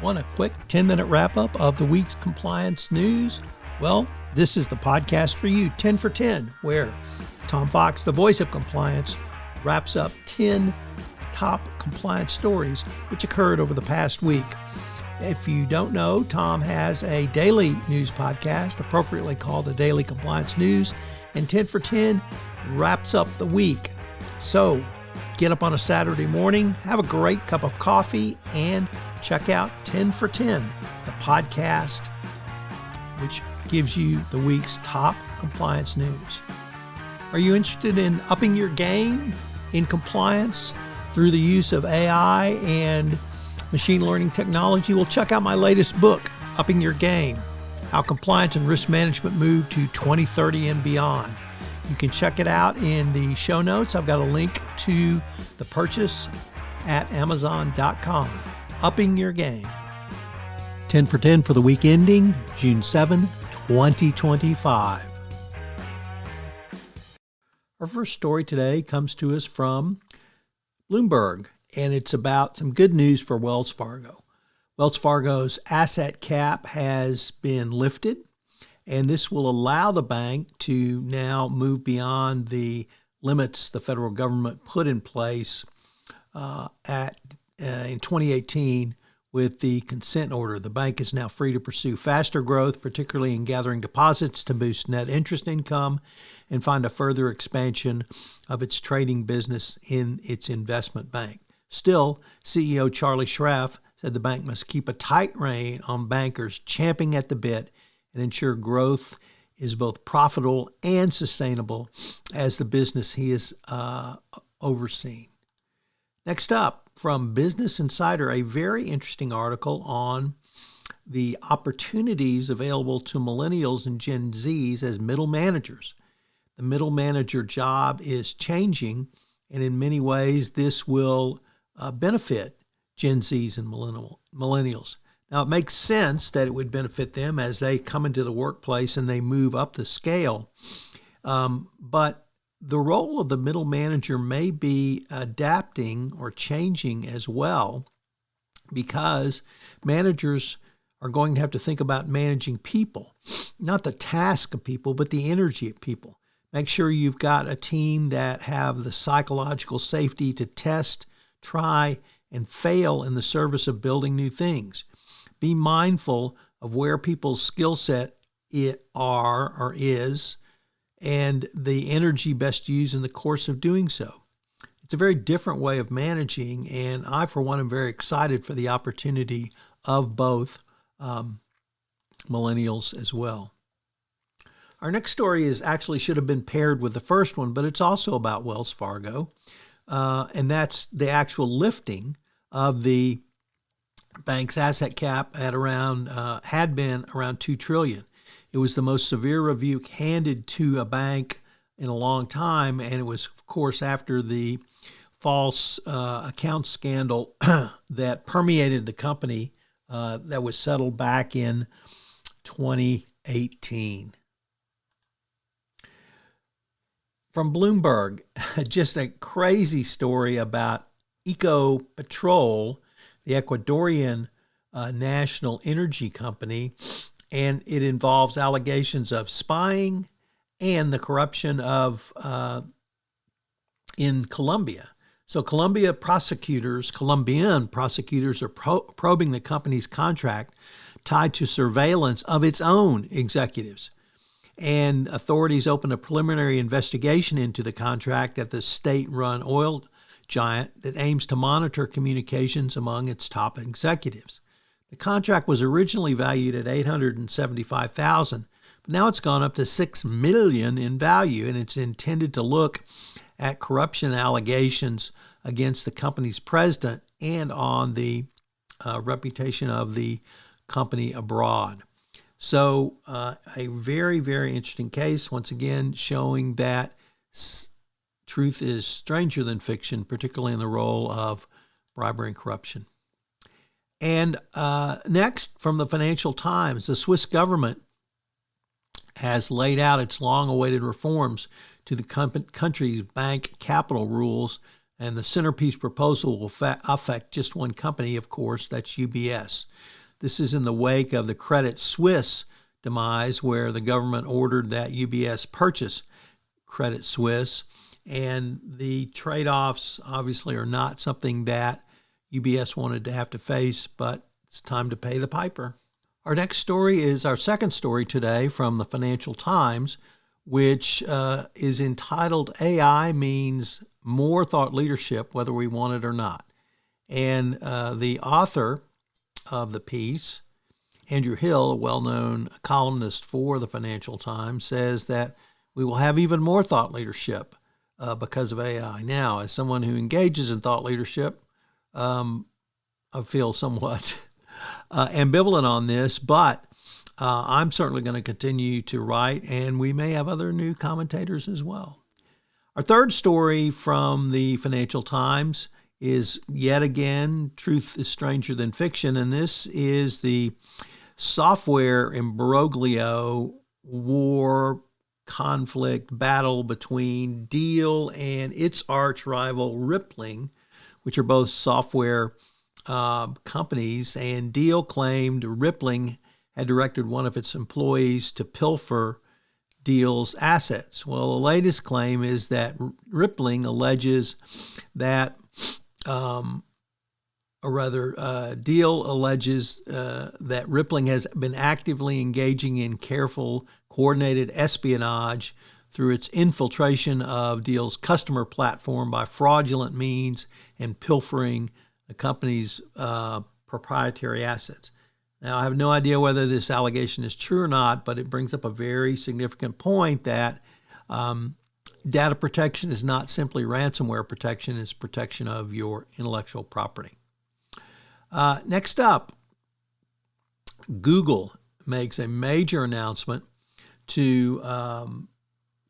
Want a quick 10-minute wrap-up of the week's compliance news? Well, this is the podcast for you, 10 for 10, where Tom Fox, the voice of compliance, wraps up 10 top compliance stories which occurred over the past week. If you don't know, Tom has a daily news podcast, appropriately called the Daily Compliance News, and 10 for 10 wraps up the week. So get up on a Saturday morning, have a great cup of coffee, and check out 10 for 10, the podcast which gives you the week's top compliance news. Are you interested in upping your game in compliance through the use of AI and machine learning technology? Well, check out my latest book, Upping Your Game, How Compliance and Risk Management Move to 2030 and Beyond. You can check it out in the show notes. I've got a link to the purchase at Amazon.com. Upping Your Game. 10 for 10 for the week ending June 7, 2025. Our first story today comes to us from Bloomberg, and it's about some good news for Wells Fargo. Wells Fargo's asset cap has been lifted, and this will allow the bank to now move beyond the limits the federal government put in place in 2018 with the consent order. The bank is now free to pursue faster growth, particularly in gathering deposits to boost net interest income and find a further expansion of its trading business in its investment bank. Still, CEO Charlie Schraf said the bank must keep a tight rein on bankers champing at the bit and ensure growth is both profitable and sustainable as the business he is overseeing. Next up, from BusinessInsider, a very interesting article on the opportunities available to Millennials and GenZers as middle managers. The middle manager job is changing, and in many ways, this will benefit Gen Zs and Millennials. Now, it makes sense that it would benefit them as they come into the workplace and they move up the scale, but the role of the middle manager may be adapting or changing as well, because managers are going to have to think about managing people, not the task of people, but the energy of people. Make sure you've got a team that have the psychological safety to test, try, and fail in the service of building new things. Be mindful of where people's skill set are or is, and the energy best used in the course of doing so. It's a very different way of managing, and I, for one, am very excited for the opportunity of both millennials as well. Our next story should have been paired with the first one, but it's also about Wells Fargo, and that's the actual lifting of the bank's asset cap at had been around $2 trillion. It was the most severe rebuke handed to a bank in a long time, and it was, of course, after the false account scandal that permeated the company that was settled back in 2018. From Bloomberg, just a crazy story about Ecopetrol, the Ecuadorian national energy company, and it involves allegations of spying and the corruption of in Colombia. So Colombian prosecutors are probing the company's contract tied to surveillance of its own executives. And authorities opened a preliminary investigation into the contract at the state-run oil giant that aims to monitor communications among its top executives. The contract was originally valued at $875,000, but now it's gone up to $6 million in value, and it's intended to look at corruption allegations against the company's president and on the reputation of the company abroad. So a very, very interesting case, once again, showing that truth is stranger than fiction, particularly in the role of bribery and corruption. And next, from the Financial Times, the Swiss government has laid out its long-awaited reforms to the country's bank capital rules And the centerpiece proposal will affect just one company, of course, that's UBS. This is in the wake of the Credit Suisse demise, where the government ordered that UBS purchase Credit Suisse. And the trade-offs obviously are not something that UBS wanted to have to face, but it's time to pay the piper. Our next story is our second story today from the Financial Times, which is entitled AI Means More Thought Leadership, Whether We Want It or Not. And the author of the piece, Andrew Hill, a well-known columnist for the Financial Times, says that we will have even more thought leadership because of AI. Now, as someone who engages in thought leadership, I feel somewhat ambivalent on this, but I'm certainly going to continue to write, and we may have other new commentators as well. Our third story from the Financial Times is yet again, truth is stranger than fiction, and this is the software imbroglio, war, conflict, battle between Deel and its arch rival Rippling, which are both software companies, and Deel claimed Rippling had directed one of its employees to pilfer Deel's assets. Well, the latest claim is that Rippling alleges that, Deel alleges that Rippling has been actively engaging in careful, coordinated espionage through its infiltration of Deel's customer platform by fraudulent means and pilfering the company's proprietary assets. Now, I have no idea whether this allegation is true or not, but it brings up a very significant point that data protection is not simply ransomware protection, it's protection of your intellectual property. Next up, Google makes a major announcement to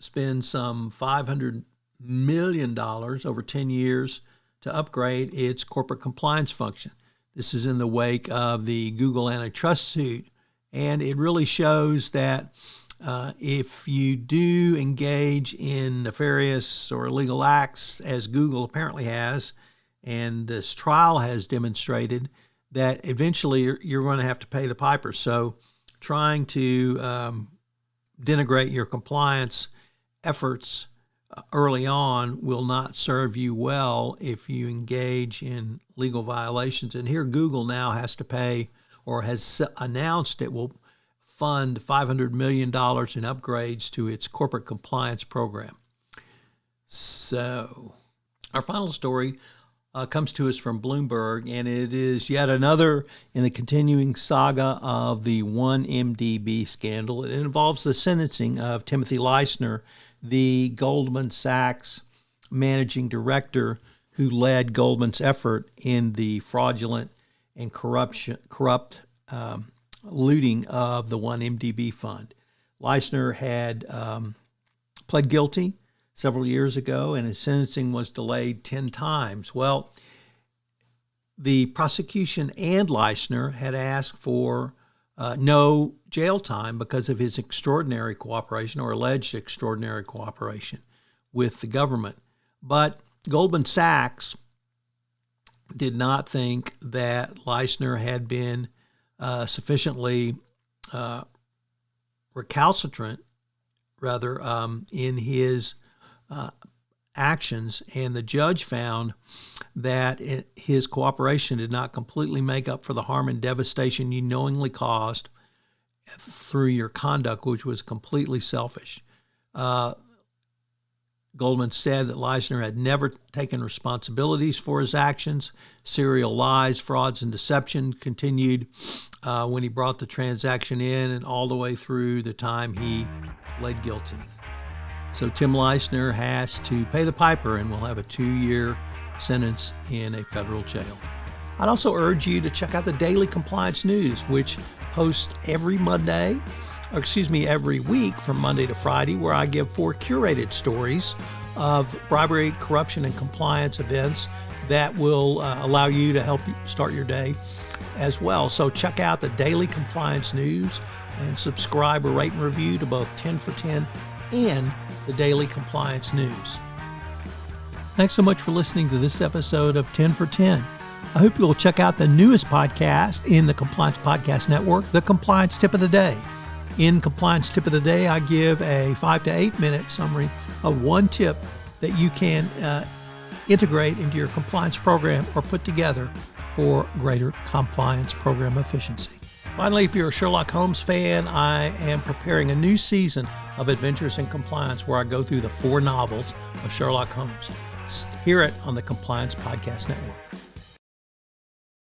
spend some $500 million over 10 years to upgrade its corporate compliance function. This is in the wake of the Google antitrust suit, and it really shows that if you do engage in nefarious or illegal acts, as Google apparently has, and this trial has demonstrated, that eventually you're going to have to pay the piper. So trying to denigrate your compliance efforts early on will not serve you well if you engage in legal violations. And here Google now has to pay, or has announced it will fund $500 million in upgrades to its corporate compliance program. So our final story comes to us from Bloomberg, and it is yet another in the continuing saga of the 1MDB scandal. It involves the sentencing of Timothy Leissner, the Goldman Sachs managing director who led Goldman's effort in the fraudulent and corrupt looting of the 1MDB fund. Leissner had pled guilty several years ago, and his sentencing was delayed 10 times. Well, the prosecution and Leissner had asked for no jail time because of his extraordinary cooperation, or alleged extraordinary cooperation, with the government. But Goldman Sachs did not think that Leissner had been sufficiently recalcitrant, in his actions, and the judge found that his cooperation did not completely make up for the harm and devastation you knowingly caused through your conduct, which was completely selfish. Goldman said that Leissner had never taken responsibilities for his actions. Serial lies, frauds, and deception continued when he brought the transaction in and all the way through the time he pled guilty. So Tim Leissner has to pay the piper and will have a 2-year sentence in a federal jail. I'd also urge you to check out the Daily Compliance News, which posts every week from Monday to Friday, where I give 4 curated stories of bribery, corruption, and compliance events that will allow you to help you start your day as well. So check out the Daily Compliance News and subscribe or rate and review to both 10 for 10 and the Daily Compliance News. Thanks so much for listening to this episode of 10 for 10. I hope you'll check out the newest podcast in the Compliance Podcast Network, the Compliance Tip of the Day. In Compliance Tip of the Day, I give a 5 to 8 minute summary of one tip that you can integrate into your compliance program or put together for greater compliance program efficiency. Finally, if you're a Sherlock Holmes fan, I am preparing a new season of Adventures in Compliance where I go through the 4 novels of Sherlock Holmes. Hear it on the Compliance Podcast Network.